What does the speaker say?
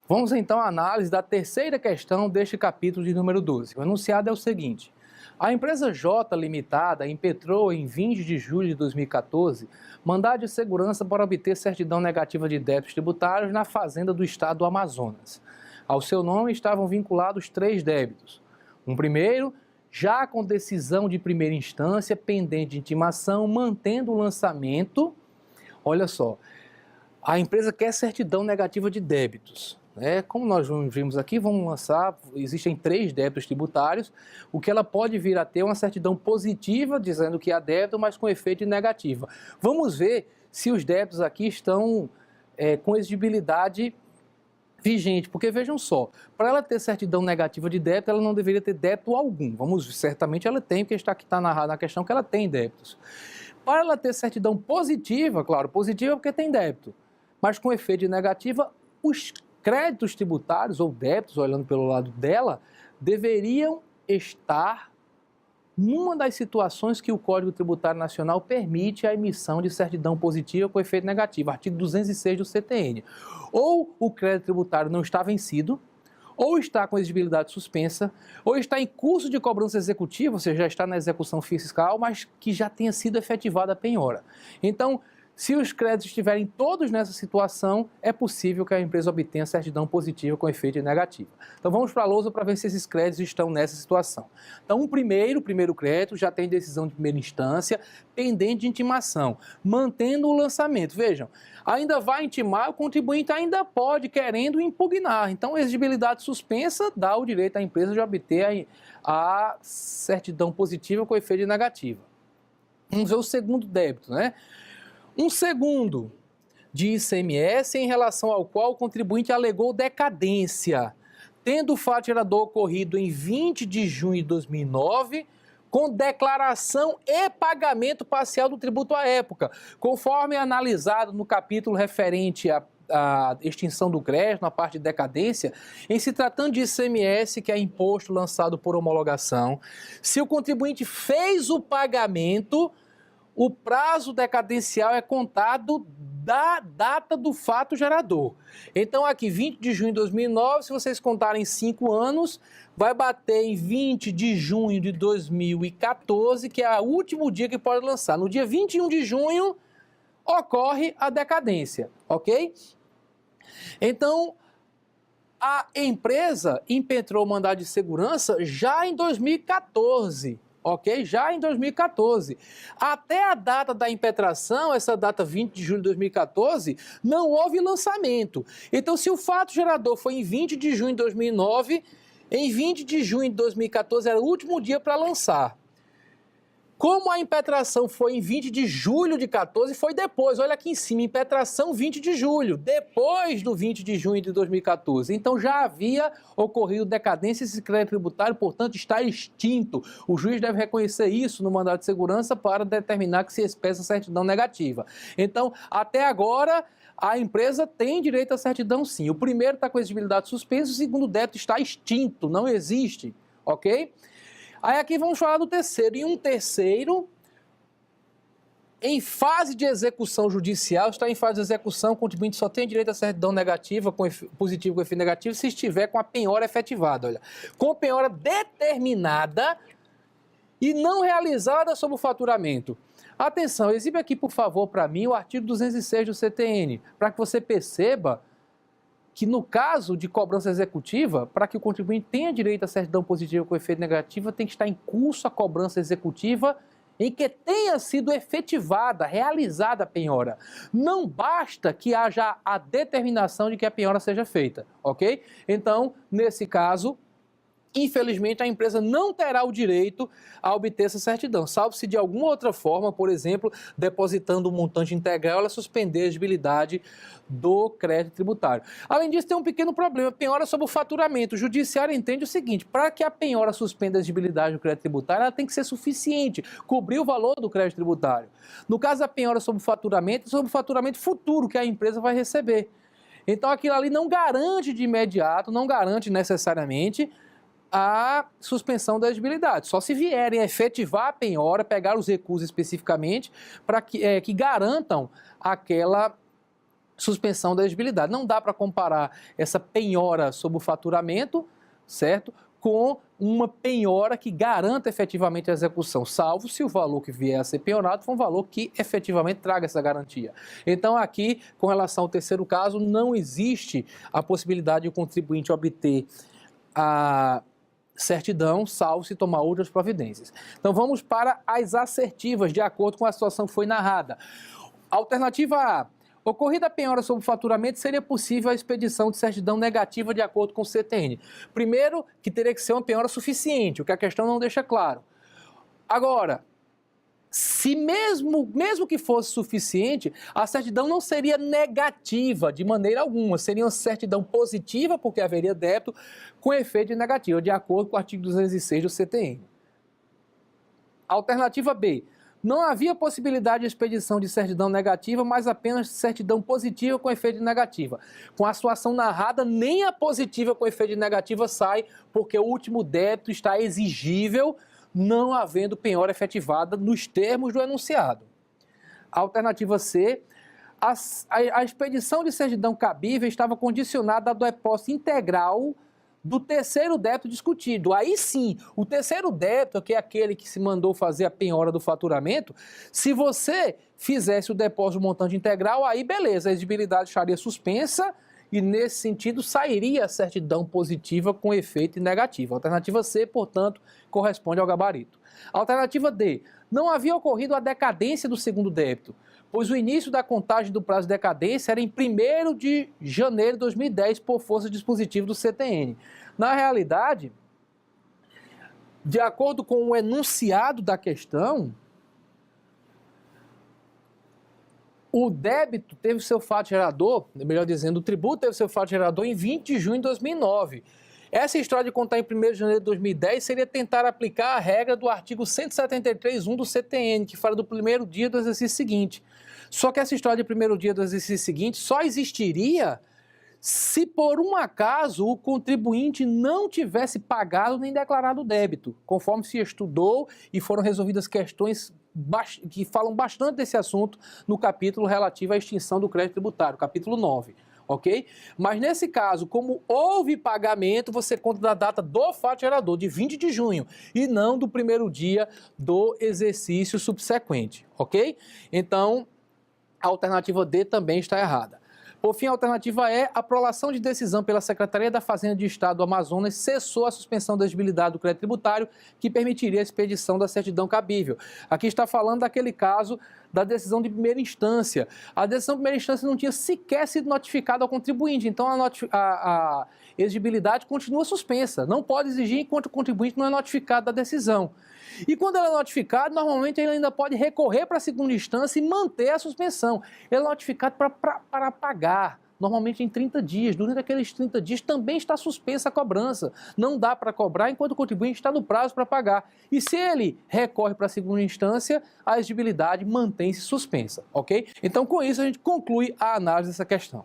Vamos então à análise da terceira questão deste capítulo de número 12. O enunciado é o seguinte: a empresa J Limitada impetrou em 20 de julho de 2014 mandado de segurança para obter certidão negativa de débitos tributários na fazenda do estado do Amazonas. Ao seu nome estavam vinculados 3 débitos. Um primeiro, já com decisão de primeira instância pendente de intimação, mantendo o lançamento. Olha só, a empresa quer certidão negativa de débitos. Como nós vimos aqui, vamos lançar, existem 3 débitos tributários, o que ela pode vir a ter uma certidão positiva, dizendo que há débito, mas com efeito negativa. Vamos ver se os débitos aqui estão com exigibilidade vigente, porque vejam só, para ela ter certidão negativa de débito, ela não deveria ter débito algum. Certamente ela tem, porque está narrado na questão que ela tem débitos. Para ela ter certidão positiva, claro, positiva porque tem débito, mas com efeito de negativa, os créditos tributários ou débitos, olhando pelo lado dela, deveriam estar numa das situações que o Código Tributário Nacional permite a emissão de certidão positiva com efeito negativo, artigo 206 do CTN. Ou o crédito tributário não está vencido, ou está com exigibilidade suspensa, ou está em curso de cobrança executiva, ou seja, já está na execução fiscal, mas que já tenha sido efetivada a penhora. Então, se os créditos estiverem todos nessa situação, é possível que a empresa obtenha certidão positiva com efeito negativo. Então vamos para a lousa para ver se esses créditos estão nessa situação. Então o primeiro crédito já tem decisão de primeira instância, pendente de intimação, mantendo o lançamento. Vejam, ainda vai intimar, o contribuinte ainda pode, querendo impugnar. Então a exigibilidade suspensa dá o direito à empresa de obter a certidão positiva com efeito negativo. Vamos ver o segundo débito, Um segundo de ICMS em relação ao qual o contribuinte alegou decadência, tendo o fato gerador ocorrido em 20 de junho de 2009, com declaração e pagamento parcial do tributo à época, conforme analisado no capítulo referente à extinção do crédito, na parte de decadência, em se tratando de ICMS, que é imposto lançado por homologação, se o contribuinte fez o pagamento, o prazo decadencial é contado da data do fato gerador. Então aqui, 20 de junho de 2009, se vocês contarem 5 anos, vai bater em 20 de junho de 2014, que é o último dia que pode lançar. No dia 21 de junho, ocorre a decadência, ok? Então, a empresa impetrou o mandado de segurança já em 2014, ok? Já em 2014. Até a data da impetração, essa data 20 de julho de 2014, não houve lançamento. Então, se o fato gerador foi em 20 de junho de 2009, em 20 de junho de 2014 era o último dia para lançar. Como a impetração foi em 20 de julho de 14, foi depois. Olha aqui em cima, impetração 20 de julho, depois do 20 de junho de 2014. Então já havia ocorrido decadência, esse crédito tributário, portanto, está extinto. O juiz deve reconhecer isso no mandado de segurança para determinar que se expressa certidão negativa. Então, até agora, a empresa tem direito à certidão sim. O primeiro está com exigibilidade suspensa, o segundo débito está extinto, não existe, ok? Aí aqui vamos falar do terceiro. E um terceiro, em fase de execução judicial, está em fase de execução, o contribuinte só tem direito à certidão negativa, positivo com efeito negativo, se estiver com a penhora efetivada. Olha, com penhora determinada e não realizada sob o faturamento. Atenção, exibe aqui, por favor, para mim, o artigo 206 do CTN, para que você perceba que no caso de cobrança executiva, para que o contribuinte tenha direito à certidão positiva com efeito negativo, tem que estar em curso a cobrança executiva em que tenha sido efetivada, realizada a penhora. Não basta que haja a determinação de que a penhora seja feita, ok? Então, nesse caso, infelizmente, a empresa não terá o direito a obter essa certidão, salvo se de alguma outra forma, por exemplo, depositando um montante integral, ela suspender a exigibilidade do crédito tributário. Além disso, tem um pequeno problema, penhora sobre o faturamento. O judiciário entende o seguinte: para que a penhora suspenda a exigibilidade do crédito tributário, ela tem que ser suficiente, cobrir o valor do crédito tributário. No caso da penhora sobre o faturamento, é sobre o faturamento futuro que a empresa vai receber. Então, aquilo ali não garante de imediato, não garante necessariamente a suspensão da exigibilidade. Só se vierem a efetivar a penhora, pegar os recursos especificamente, para que garantam aquela suspensão da exigibilidade. Não dá para comparar essa penhora sobre o faturamento, certo? Com uma penhora que garanta efetivamente a execução, salvo se o valor que vier a ser penhorado for um valor que efetivamente traga essa garantia. Então aqui, com relação ao terceiro caso, não existe a possibilidade de o contribuinte obter a certidão, salvo se tomar outras providências. Então vamos para as assertivas, de acordo com a situação que foi narrada. Alternativa A. Ocorrida a penhora sobre o faturamento, seria possível a expedição de certidão negativa de acordo com o CTN. Primeiro, que teria que ser uma penhora suficiente, o que a questão não deixa claro. Agora, se mesmo que fosse suficiente, a certidão não seria negativa de maneira alguma, seria uma certidão positiva, porque haveria débito com efeito de negativa, de acordo com o artigo 206 do CTN. Alternativa B. Não havia possibilidade de expedição de certidão negativa, mas apenas certidão positiva com efeito de negativa. Com a situação narrada, nem a positiva com efeito de negativa sai, porque o último débito está exigível, não havendo penhora efetivada nos termos do enunciado. Alternativa C. A expedição de certidão cabível estava condicionada ao depósito integral do terceiro débito discutido. Aí sim, o terceiro débito, que é aquele que se mandou fazer a penhora do faturamento, se você fizesse o depósito do montante integral, aí beleza, a exigibilidade estaria suspensa e nesse sentido sairia a certidão positiva com efeito negativo. A alternativa C, portanto, corresponde ao gabarito. Alternativa D. Não havia ocorrido a decadência do segundo débito, pois o início da contagem do prazo de decadência era em 1º de janeiro de 2010 por força dispositiva do CTN. Na realidade, de acordo com o enunciado da questão, o débito teve seu fato gerador, melhor dizendo, o tributo teve seu fato gerador em 20 de junho de 2009. Essa história de contar em 1º de janeiro de 2010 seria tentar aplicar a regra do artigo 173.1 do CTN, que fala do primeiro dia do exercício seguinte. Só que essa história de primeiro dia do exercício seguinte só existiria se por um acaso o contribuinte não tivesse pagado nem declarado o débito, conforme se estudou e foram resolvidas questões que falam bastante desse assunto no capítulo relativo à extinção do crédito tributário, capítulo 9. Ok? Mas nesse caso, como houve pagamento, você conta da data do fato gerador, de 20 de junho, e não do primeiro dia do exercício subsequente, ok? Então, a alternativa D também está errada. Por fim, a alternativa E, a prolação de decisão pela Secretaria da Fazenda de Estado do Amazonas cessou a suspensão da exigibilidade do crédito tributário que permitiria a expedição da certidão cabível. Aqui está falando daquele caso da decisão de primeira instância. A decisão de primeira instância não tinha sequer sido notificada ao contribuinte, então a exigibilidade continua suspensa. Não pode exigir enquanto o contribuinte não é notificado da decisão. E quando ele é notificado, normalmente ele ainda pode recorrer para a segunda instância e manter a suspensão. Ele é notificado para pagar, normalmente em 30 dias. Durante aqueles 30 dias também está suspensa a cobrança. Não dá para cobrar enquanto o contribuinte está no prazo para pagar. E se ele recorre para a segunda instância, a exigibilidade mantém-se suspensa, ok? Então, com isso, a gente conclui a análise dessa questão.